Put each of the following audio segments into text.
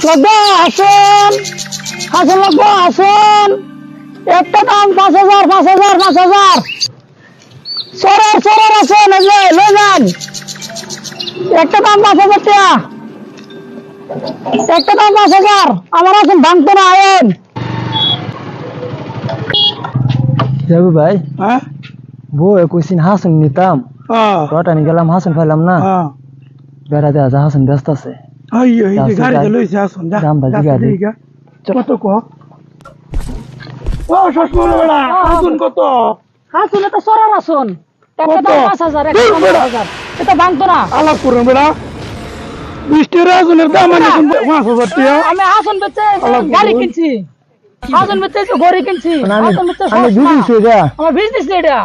লাগবো আসুন, আসুন লাগবো আসুন। একটা দাম 5,000, 5,000, 5,000। সরার সরার আসুন, লয়ে যান। একটা দাম 5,000 টাকা, একটা দাম 5,000। আমার আসুন ভাঙতো না আয়েন। যাবো ভাই, হ্যাঁ বউ কইছিন হাসন নিতাম, রটানি গেলাম হাসন পাইলাম না। বেড়া দেওয়া যা হাসন ব্যস্ত আছে। গাড়িতে লইছে আসুন, যা দামটা জিগাড়ি। কত ক ও সসমল বেড়া আসুন কত? আসুন এটা সরার আসুন, একটা দাম 5,000, একটা দাম 5,000। এটা ভাঙতো না। আলাপ করুন বেড়া, 20 টাকা আসুনের দাম আমি 5,000 টাকা। আমি আসুন বেচে গাড়ি কিনছি, আসুন বেচে গড়ি কিনছি, আসুন বেচে আমি বিজনেস এটা, আমার বিজনেস এটা।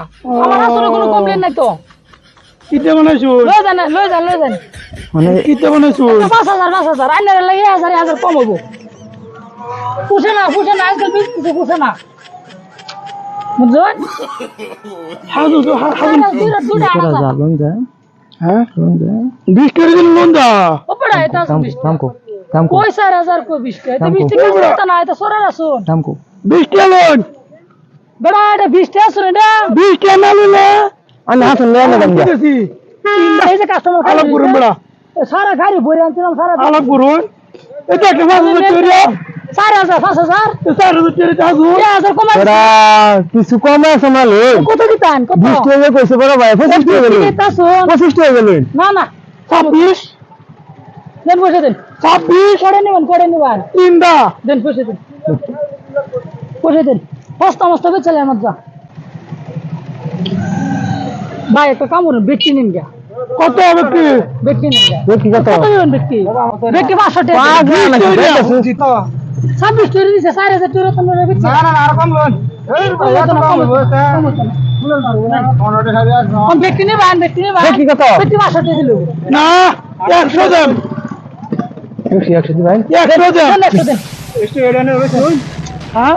আমার আসলে কোনো কমপ্লেন নাই তো। কিতে বানাইছো? লয়ে যান লয়ে যান লয়ে যান। মানে কিতে বানাইছো? 5,000, 5,000 আইনার লাগে 1,000 কম হবো। পুষে না আজকাল বিজনেস পুষে না, বুঝলেন? হাজু তো দুটা করা যা লোন দে। হ্যাঁ লোন দে 20 টাকা দিন লোন দা। ওপড়া এটা দাম কো দাম কো কই 4,000 কই 20 টাকা? এটা 20 টাকা করতে না, এটা সরার আসুন। দাম কো 20 টাকা লোন বড়া, এটা 20 টাকা আসুন, এটা 20 টাকা না নিলে আমি হাসন লয়ে না দাম দে। এই যে কাস্টমার আলাপ করুন বড়া, সারা গাড়ি ভরে আনছিলাম, সারা আলাপ করুন। এটা একটা 5,000 টাকা, 4,000, 5,000, 4,000 টাকা হাজু 1,000 কমাই এরা কিছু কম আছে মাল কত দিতান? কত 20 টাকা কইছে বড় ভাই 25 টাকা গেল, 25 টাকা গেল। না না 26 দেন, পয়সা দেন। 26 করে নেবেন তিনটা দেন, পয়সা দেন, পয়সা দেন। বস্তা মস্তা বেচলে আমার যা ভাই, একটা কামড় ব্যক্তি নিন গা। কত ব্যক্তি নিন গা? দেখি কত কত নেবেন ব্যক্তি? ব্যক্তি 500 টাকা। 26 টাকা দিছে, 4,000 টাকা তো নেবে ব্যক্তি। না আর কম লোন ব্যক্তি নেবেন, দেখি কত ব্যক্তি 500 টাকা দিল না। 100 দেন, 100 দি ভাই 100 দেন, 100 দেন। হ্যাঁ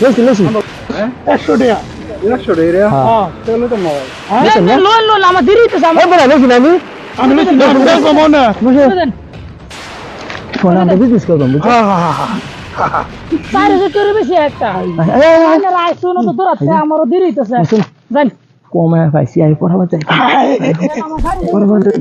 লইছি 100 টাকা। 100 টাকা রে। হ্যাঁ চলো তো ভাই, হ্যাঁ লোন আমার দেরি তো এই বড় লইছি না আমি লইছি না, কমো না বুঝে দেন। ফোন আমরা বিজনেস করব বুঝছো। 4,000 টাকা বেশি একটা। আপনারা আসুন তো দূরাতে, আমারও দেরি হইতেছে। যান কমে পাইছি আমি পড়াবার চাই আমার গাড়ি পড়াবার চাই